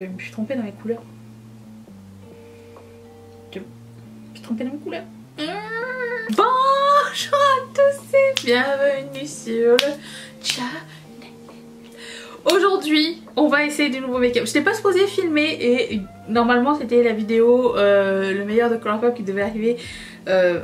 Je me suis trompée dans les couleurs. Je me suis trompée dans les couleurs. Bonjour à tous et bienvenue sur le channel. Aujourd'hui, on va essayer du nouveau make-up. Je n'étais pas supposée filmer et normalement c'était la vidéo le meilleur de Colourpop qui devait arriver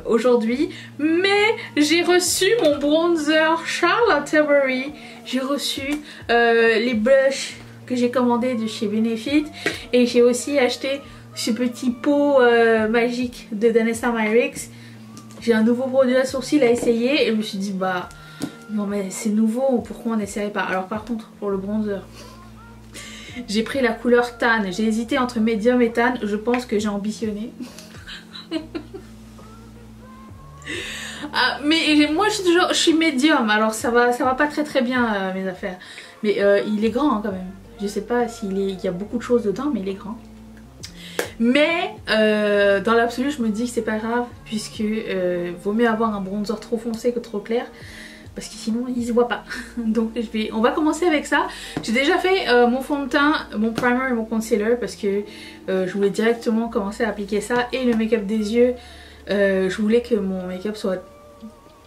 aujourd'hui. Mais j'ai reçu mon bronzer Charlotte Tilbury. J'ai reçu les blushs que j'ai commandé de chez Benefit et j'ai aussi acheté ce petit pot magique de Danessa Myricks. J'ai un nouveau produit à sourcils à essayer et je me suis dit bah non mais c'est nouveau, pourquoi on n'essayerait pas. Alors par contre pour le bronzer j'ai pris la couleur tan, j'ai hésité entre médium et tan, je pense que j'ai ambitionné. Ah, mais moi je suis médium, alors ça va pas très bien mes affaires. Mais il est grand hein, quand même. Je sais pas il y a beaucoup de choses dedans, mais il est grand. Mais dans l'absolu je me dis que c'est pas grave, puisque vaut mieux avoir un bronzer trop foncé que trop clair, parce que sinon il se voit pas. Donc on va commencer avec ça. J'ai déjà fait mon fond de teint, mon primer et mon concealer, parce que je voulais directement commencer à appliquer ça, et le make-up des yeux. Je voulais que mon make-up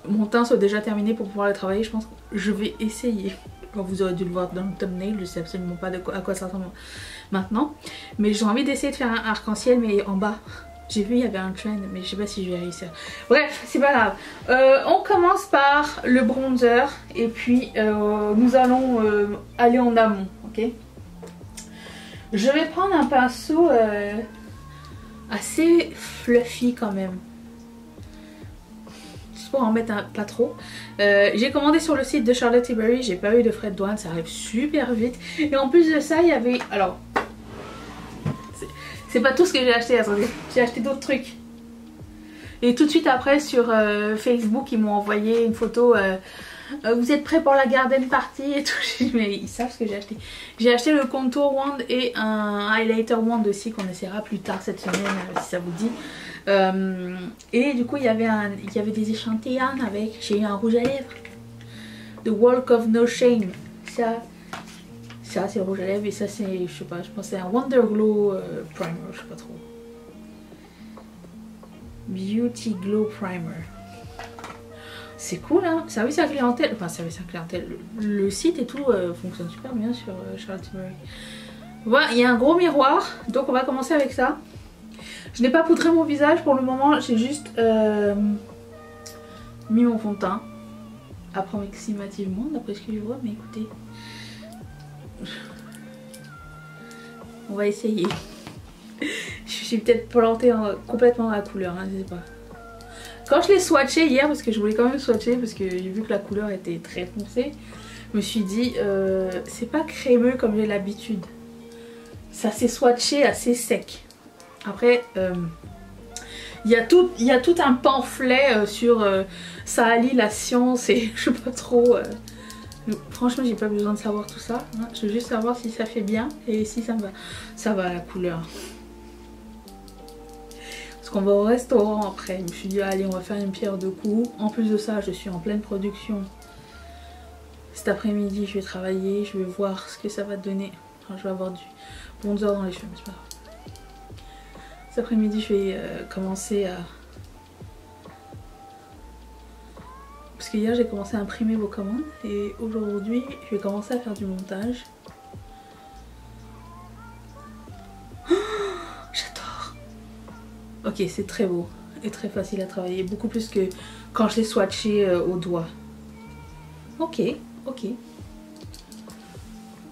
mon teint soit déjà terminé pour pouvoir le travailler. Je pense que je vais essayer. Vous aurez dû le voir dans le thumbnail, je sais absolument pas à quoi ça ressemble maintenant. Mais j'ai envie d'essayer de faire un arc-en-ciel, mais en bas. J'ai vu il y avait un trend, mais je sais pas si je vais réussir. Bref, c'est pas grave. On commence par le bronzer et puis nous allons aller en amont, ok? Je vais prendre un pinceau assez fluffy quand même. Pour en mettre pas trop. J'ai commandé sur le site de Charlotte Tilbury, j'ai pas eu de frais de douane, ça arrive super vite. Et en plus de ça, il y avait... Alors, c'est pas tout ce que j'ai acheté, attendez. J'ai acheté d'autres trucs. Et tout de suite après sur Facebook, ils m'ont envoyé une photo. Vous êtes prêts pour la garden party et tout. Mais ils savent ce que j'ai acheté. J'ai acheté le contour wand et un highlighter wand aussi qu'on essaiera plus tard cette semaine si ça vous dit. Et du coup il y avait des échantillons avec. J'ai eu un rouge à lèvres. The Walk of No Shame. Ça c'est le rouge à lèvres et ça c'est, je sais pas, je pense que c'est un Wonder Glow Primer, je sais pas trop. Beauty Glow Primer. C'est cool hein, service à clientèle, enfin service à clientèle, le site et tout fonctionne super bien sur Charlotte Tilbury. Voilà, il y a un gros miroir, donc on va commencer avec ça. Je n'ai pas poudré mon visage pour le moment, j'ai juste mis mon fond de teint. Approximativement, d'après ce que je vois, mais écoutez. On va essayer. Je suis peut-être plantée complètement dans la couleur, hein, je sais pas. Quand je l'ai swatché hier, parce que je voulais quand même swatcher, parce que j'ai vu que la couleur était très foncée, je me suis dit, c'est pas crémeux comme j'ai l'habitude. Ça s'est swatché assez sec. Après, il y a tout un pamphlet sur ça allie la science et je sais pas trop. Franchement, j'ai pas besoin de savoir tout ça. Hein. Je veux juste savoir si ça fait bien et si ça me va. Ça va la couleur. Parce qu'on va au restaurant après. Je me suis dit, allez, on va faire une pierre deux coups. En plus de ça, je suis en pleine production. Cet après-midi, je vais travailler. Je vais voir ce que ça va donner. Enfin, je vais avoir du bronzer dans les cheveux, mais c'est pas grave. Cet après-midi, je vais commencer à... Parce que hier, j'ai commencé à imprimer vos commandes. Et aujourd'hui, je vais commencer à faire du montage. Oh, j'adore! Ok, c'est très beau et très facile à travailler. Beaucoup plus que quand je l'ai swatché au doigt. Ok, ok.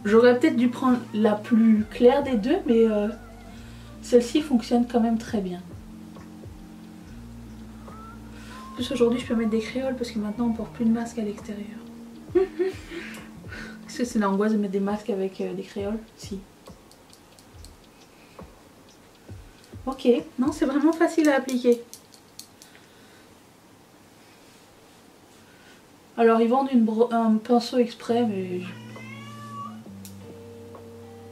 J'aurais peut-être dû prendre la plus claire des deux, mais... celle-ci fonctionne quand même très bien. En plus aujourd'hui je peux mettre des créoles parce que maintenant on porte plus de masque à l'extérieur. Est-ce que c'est l'angoisse de mettre des masques avec des créoles? Si. Ok, non c'est vraiment facile à appliquer. Alors ils vendent un pinceau exprès mais...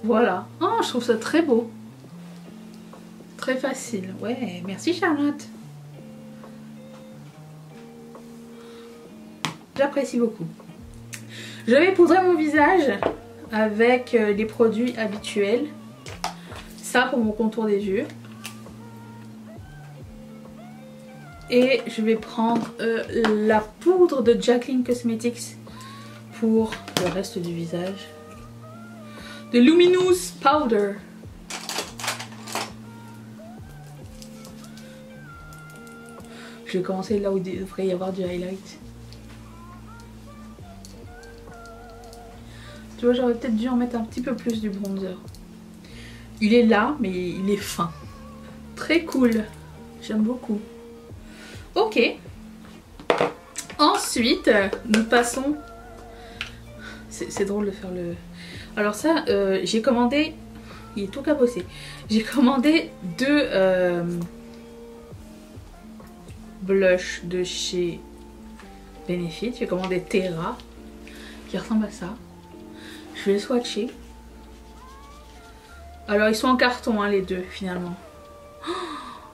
Voilà. Oh je trouve ça très beau. Très facile, ouais, merci Charlotte. J'apprécie beaucoup. Je vais poudrer mon visage avec les produits habituels. ça pour mon contour des yeux. Et je vais prendre la poudre de Jaclyn Cosmetics pour le reste du visage. De Luminous Powder. Je vais commencer là où il devrait y avoir du highlight. Tu vois, j'aurais peut-être dû en mettre un petit peu plus du bronzer. Il est là, mais il est fin. Très cool. J'aime beaucoup. Ok. Ensuite, nous passons... C'est drôle de faire le... Alors ça, j'ai commandé... Il est tout cabossé. J'ai commandé deux blushs de chez Benefit. J'ai commandé Terra, qui ressemble à ça. Je vais les swatcher. Alors ils sont en carton hein, les deux finalement. Oh,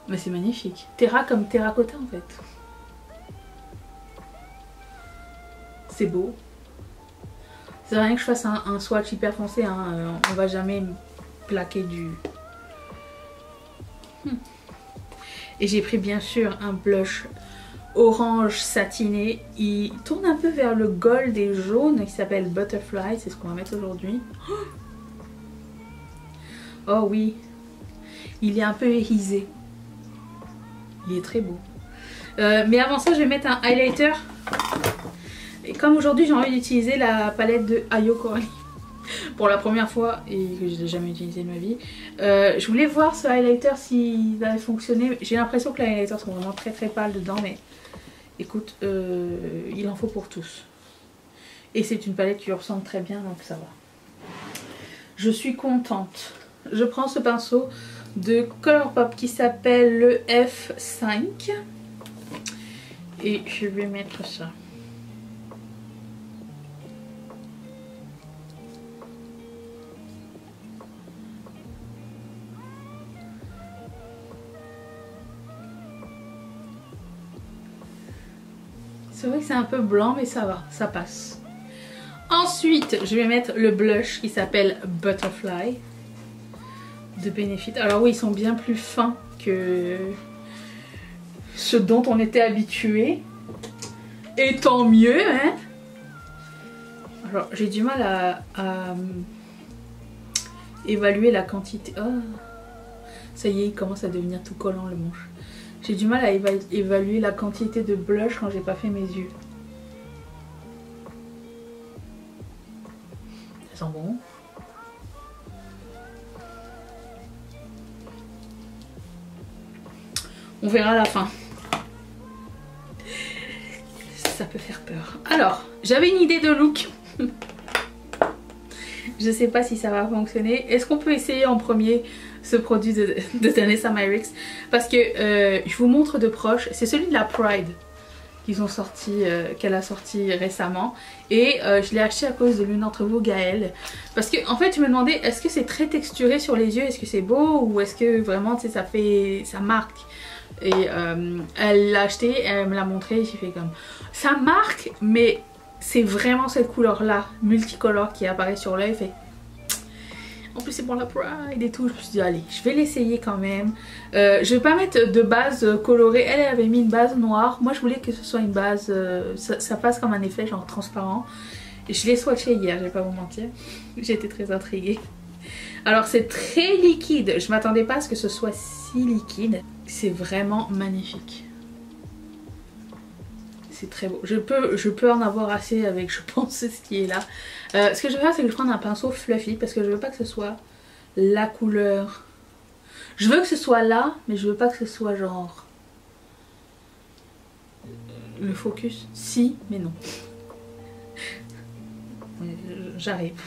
mais c'est magnifique. Terra comme terracotta en fait. C'est beau. C'est rien que je fasse un swatch hyper foncé. Hein. On va jamais plaquer du... Et j'ai pris bien sûr un blush orange satiné. Il tourne un peu vers le gold et jaune qui s'appelle Butterfly. C'est ce qu'on va mettre aujourd'hui. Oh oui. Il est un peu irisé. Il est très beau. Mais avant ça je vais mettre un highlighter. Et comme aujourd'hui j'ai envie d'utiliser la palette de Ayo Coralie pour la première fois et que je n'ai jamais utilisé de ma vie, je voulais voir ce highlighter s'il avait fonctionné. J'ai l'impression que les highlighters sont vraiment très pâles dedans, mais écoute, il en faut pour tous. Et c'est une palette qui lui ressemble très bien, donc ça va. Je suis contente. Je prends ce pinceau de Colourpop qui s'appelle le F5 et je vais mettre ça. C'est vrai que c'est un peu blanc mais ça va, ça passe. Ensuite je vais mettre le blush qui s'appelle Butterfly de Benefit. Alors oui, ils sont bien plus fins que ce dont on était habitué. Et tant mieux, hein. Alors j'ai du mal à évaluer la quantité. Oh, ça y est, il commence à devenir tout collant le manche. J'ai du mal à évaluer la quantité de blush quand j'ai pas fait mes yeux. Ça sent bon. On verra à la fin. Ça peut faire peur. Alors, j'avais une idée de look. Je sais pas si ça va fonctionner. Est-ce qu'on peut essayer en premier ce produit de Danessa Myricks? Parce que je vous montre de proche. C'est celui de la Pride qu'ils ont sorti, qu'elle a sorti récemment. Et je l'ai acheté à cause de l'une d'entre vous, Gaëlle. Parce que en fait je me demandais, est-ce que c'est très texturé sur les yeux? Est-ce que c'est beau? Ou est-ce que vraiment tu sais, ça marque? Et elle l'a acheté, elle me l'a montré, j'ai fait comme... Ça marque, mais c'est vraiment cette couleur là, multicolore qui apparaît sur l'œil. En plus c'est pour la Pride et tout, je me suis dit allez, je vais l'essayer quand même. Je vais pas mettre de base colorée, elle avait mis une base noire. Moi je voulais que ce soit une base, ça passe comme un effet genre transparent. Et je l'ai swatché hier, je vais pas vous mentir, j'étais très intriguée. Alors c'est très liquide, je m'attendais pas à ce que ce soit si liquide. C'est vraiment magnifique. C'est très beau. Je peux en avoir assez avec, je pense, ce qui est là. Ce que je vais faire, c'est que je vais prendre un pinceau fluffy parce que je veux pas que ce soit la couleur. Je veux que ce soit là, mais je veux pas que ce soit genre... Le focus. Si, mais non. J'arrive.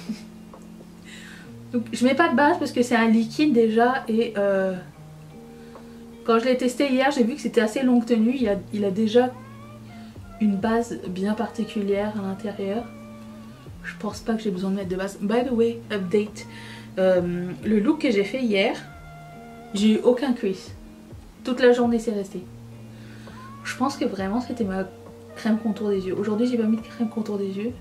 Donc je mets pas de base parce que c'est un liquide déjà et quand je l'ai testé hier j'ai vu que c'était assez longue tenue. Il a déjà une base bien particulière à l'intérieur. Je pense pas que j'ai besoin de mettre de base. By the way, update. Le look que j'ai fait hier, j'ai eu aucun crease. Toute la journée c'est resté. Je pense que vraiment c'était ma crème contour des yeux. Aujourd'hui j'ai pas mis de crème contour des yeux.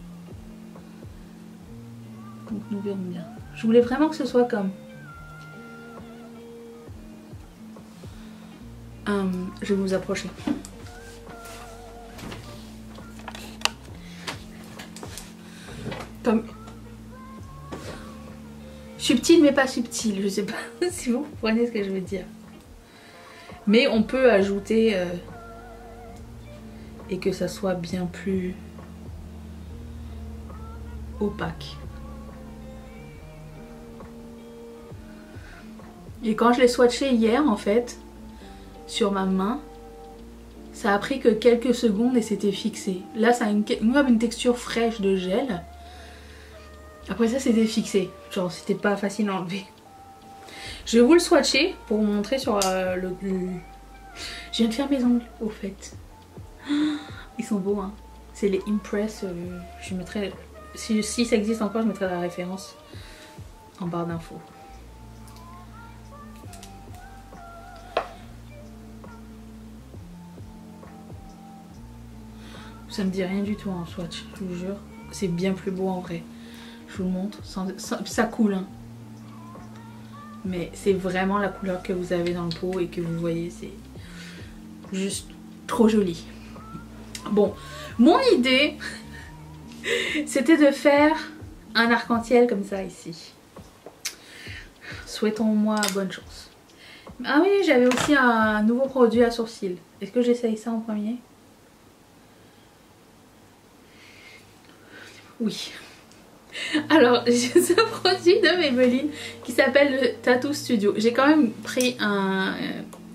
Donc nous verrons bien. Je voulais vraiment que ce soit comme Je vais vous approcher. Comme... subtil mais pas subtil, je sais pas si vous comprenez ce que je veux dire. Mais on peut ajouter et que ça soit bien plus opaque. Et quand je l'ai swatché hier en fait, sur ma main, ça a pris que quelques secondes et c'était fixé. Là ça a une texture fraîche de gel. Après ça c'était fixé, genre c'était pas facile à enlever. Je vais vous le swatcher pour vous montrer sur le... Je viens de faire mes ongles au fait. Ils sont beaux hein. C'est les Impress, je mettrai... Si ça existe encore je mettrai la référence en barre d'infos. Ça me dit rien du tout en swatch, je vous jure. C'est bien plus beau en vrai. Je vous le montre. Ça coule. Hein. Mais c'est vraiment la couleur que vous avez dans le pot et que vous voyez. C'est juste trop joli. Bon, mon idée, c'était de faire un arc-en-ciel comme ça ici. Souhaitons-moi bonne chance. Ah oui, j'avais aussi un nouveau produit à sourcils. Est-ce que j'essaye ça en premier ? Oui. Alors, j'ai ce produit de Maybelline qui s'appelle le Tattoo Studio. J'ai quand même pris un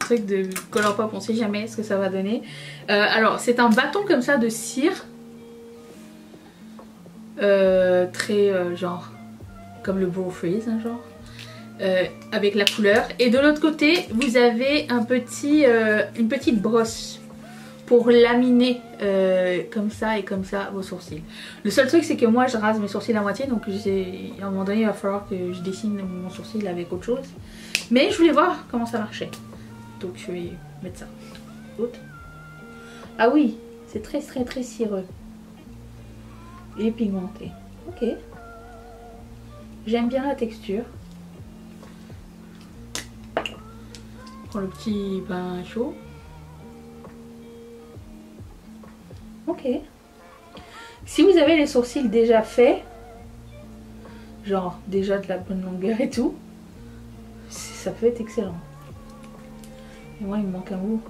truc de Colourpop, on sait jamais ce que ça va donner. Alors, c'est un bâton comme ça de cire. Très genre, comme le Brow Freeze, hein, genre. Avec la couleur. Et de l'autre côté, vous avez un une petite brosse pour laminer comme ça et comme ça vos sourcils. Le seul truc c'est que moi je rase mes sourcils à moitié, donc à un moment donné il va falloir que je dessine mon sourcil avec autre chose. Mais je voulais voir comment ça marchait. Donc je vais mettre ça. Autre. Ah oui, c'est très cireux. Et pigmenté. Ok. J'aime bien la texture. Je prends le petit pain chaud. Ok. Si vous avez les sourcils déjà faits, genre déjà de la bonne longueur et tout, ça peut être excellent. Et moi il me manque un bout.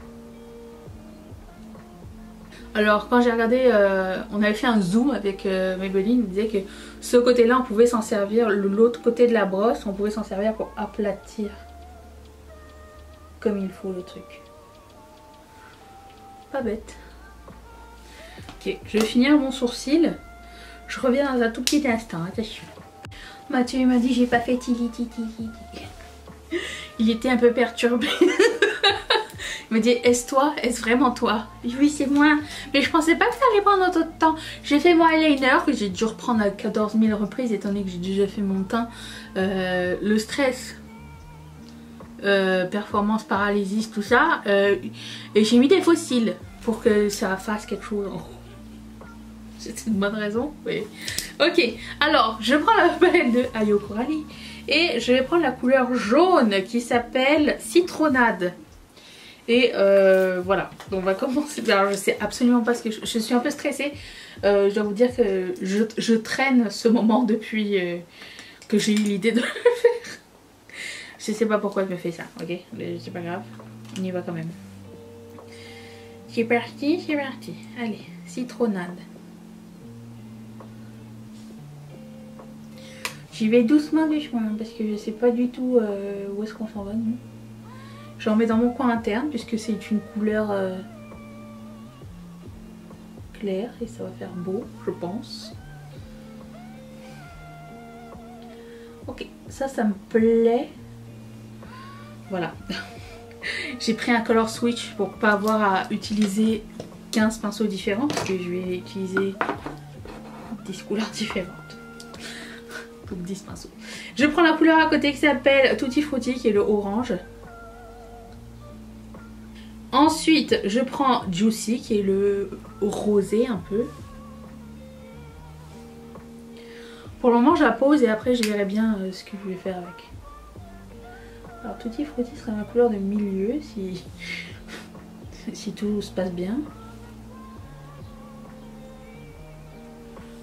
Alors quand j'ai regardé, on avait fait un zoom avec Maybelline, il disait que ce côté là on pouvait s'en servir, l'autre côté de la brosse on pouvait s'en servir pour aplatir comme il faut le truc. Pas bête. Ok, je vais finir mon sourcil. Je reviens dans un tout petit instant, attention. Mathieu m'a dit j'ai pas fait tili tili tili. Il était un peu perturbé. Il m'a dit est-ce toi? Est-ce vraiment toi? Oui c'est moi. Mais je pensais pas que ça allait prendre autant de temps. J'ai fait mon eyeliner que j'ai dû reprendre à 14 000 reprises étant donné que j'ai déjà fait mon teint. Le stress. Performance paralysis tout ça. Et j'ai mis des fossiles pour que ça fasse quelque chose en haut. C'est une bonne raison, oui. Ok, alors je prends la palette de Ayo Coralie et je vais prendre la couleur jaune qui s'appelle Citronade. Et voilà, donc on va commencer. Alors je sais absolument pas ce que je suis un peu stressée. Je dois vous dire que je traîne ce moment depuis que j'ai eu l'idée de le faire. Je sais pas pourquoi je me fais ça, ok? Mais c'est pas grave, on y va quand même. C'est parti, c'est parti. Allez, Citronade. J'y vais doucement parce que je sais pas du tout où est-ce qu'on s'en va nous. J'en mets dans mon coin interne puisque c'est une couleur claire et ça va faire beau je pense. Ok, ça me plaît. Voilà. J'ai pris un color switch pour pas avoir à utiliser 15 pinceaux différents parce que je vais utiliser 10 couleurs différentes. Donc 10 pinceaux. Je prends la couleur à côté qui s'appelle Tutti Frutti qui est le orange. Ensuite je prends Juicy qui est le rosé un peu. Pour le moment je la pose et après je verrai bien ce que je vais faire avec. Alors Tutti Frutti sera ma couleur de milieu si si tout se passe bien.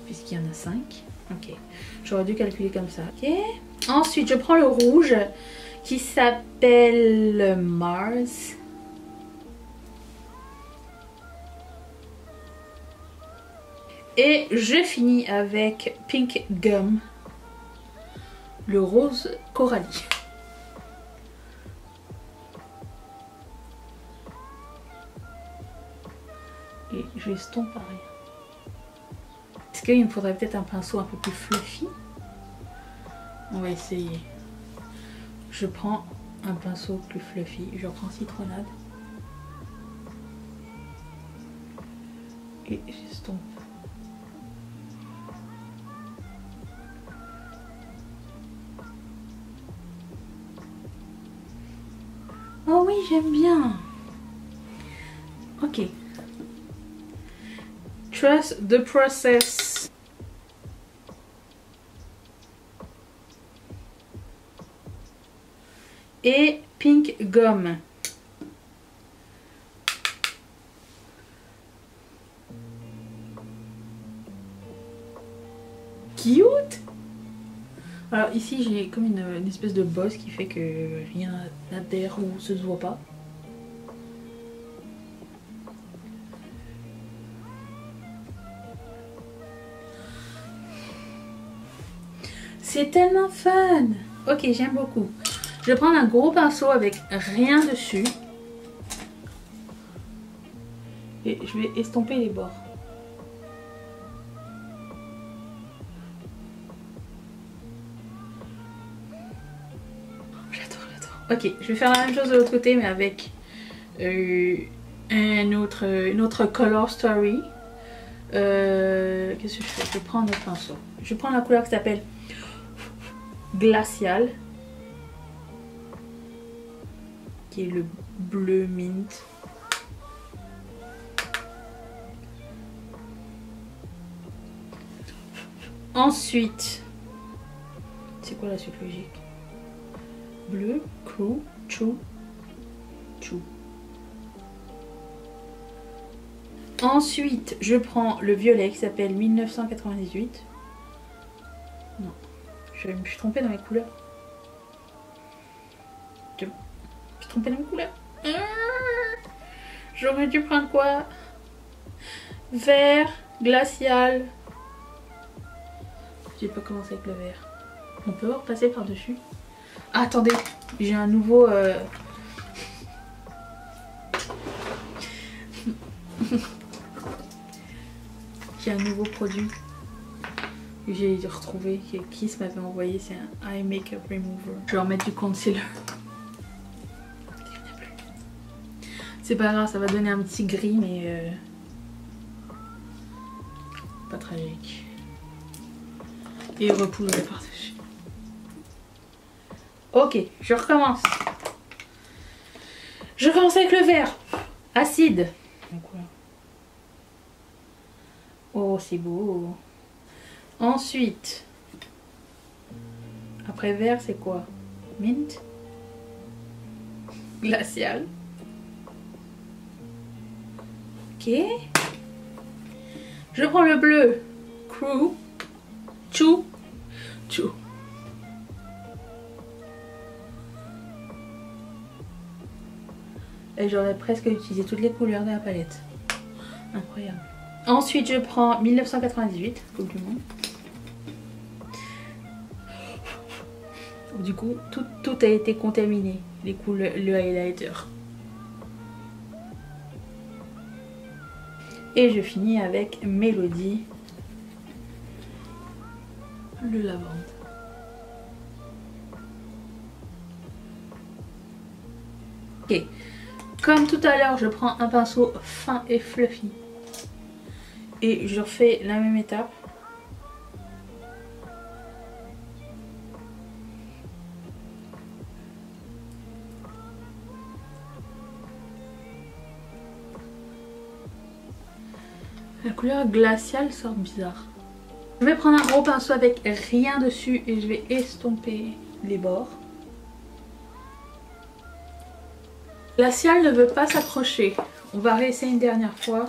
Puisqu'il y en a 5. Ok, j'aurais dû calculer comme ça. Ok. Ensuite, je prends le rouge qui s'appelle Mars. Et je finis avec Pink Gum, le rose Coralie. Et je l'estompe pareil. Est-ce qu'il me faudrait peut-être un pinceau un peu plus fluffy? On va essayer. Je prends un pinceau plus fluffy. Je reprends citronnade. Et j'estompe. Oh oui, j'aime bien. Ok. Trust the process. Et Pink Gum. Cute. Alors ici j'ai comme une espèce de bosse qui fait que rien n'adhère ou se voit pas. C'est tellement fun. Ok, j'aime beaucoup. Je vais prendre un gros pinceau avec rien dessus. Et je vais estomper les bords. Ok, je vais faire la même chose de l'autre côté mais avec une autre color story. Qu'est-ce que je fais? Je prends un autre pinceau. Je prends la couleur qui s'appelle Glacial, qui est le bleu mint. Ensuite, c'est quoi la suite logique? Bleu, crew, chou, chou. Ensuite, je prends le violet qui s'appelle 1998. Non, je me suis trompée dans les couleurs. Je me suis trompée dans les couleurs. J'aurais dû prendre quoi? Vert, glacial. J'ai pas commencé avec le vert. On peut repasser par-dessus. Ah, attendez, j'ai un nouveau... J'ai un nouveau produit que j'ai retrouvé, que Kiss m'avait envoyé, c'est un Eye Makeup Remover. Je vais en mettre du concealer. C'est pas grave, ça va donner un petit gris, mais pas tragique. Et repoudrer par-dessus. Ok, je recommence. Je commence avec le vert. Acide. Oh, c'est beau. Ensuite, après vert, c'est quoi? Mint. Glacial. Ok. Je prends le bleu. Crew. Chou. Chou. Et j'aurais presque utilisé toutes les couleurs de la palette. Incroyable. Ensuite, je prends 1998, Coupe du Monde. Du coup, tout a été contaminé, les couleurs, le highlighter. Et je finis avec Mélodie, le lavande. Ok, comme tout à l'heure, je prends un pinceau fin et fluffy. Et je refais la même étape. La couleur glaciale sort bizarre. Je vais prendre un gros pinceau avec rien dessus et je vais estomper les bords. Glacial ne veut pas s'accrocher On va réessayer une dernière fois.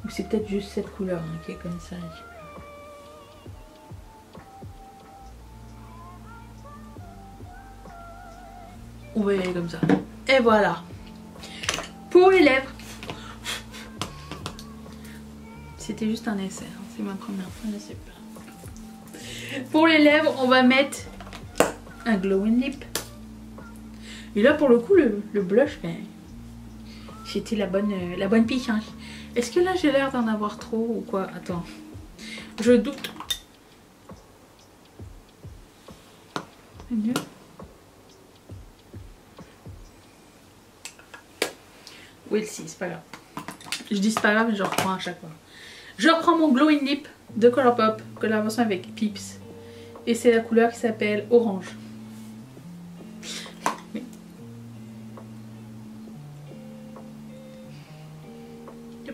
Ou c'est peut-être juste cette couleur hein, qui est comme ça. On va y aller comme ça. Et voilà. Pour les lèvres. C'était juste un essai. Hein. C'est ma première fois, je sais pas. Pour les lèvres, on va mettre un glowing lip. Et là, pour le coup, le blush, ben, c'était la bonne pique. Hein. Est-ce que là, j'ai l'air d'en avoir trop ou quoi? Attends. Je doute. Oui, si, c'est pas grave. Je dis c'est pas grave, mais je reprends à chaque fois. Je reprends mon glowing lip de Colourpop, collaboration avec Peeps. Et c'est la couleur qui s'appelle Orange. Oui.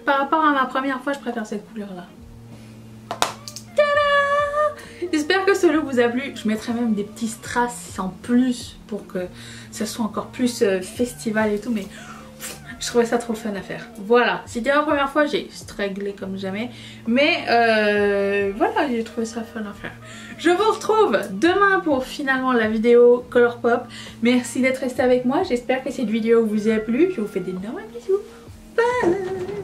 Par rapport à ma première fois, je préfère cette couleur-là. J'espère que ce look vous a plu. Je mettrai même des petits strass en plus pour que ça soit encore plus festival et tout. Mais je trouvais ça trop fun à faire. Voilà, c'était la première fois, j'ai strugglé comme jamais. Mais voilà, j'ai trouvé ça fun à faire. Je vous retrouve demain pour finalement la vidéo Colourpop. Merci d'être resté avec moi. J'espère que cette vidéo vous a plu. Je vous fais d'énormes bisous. Bye.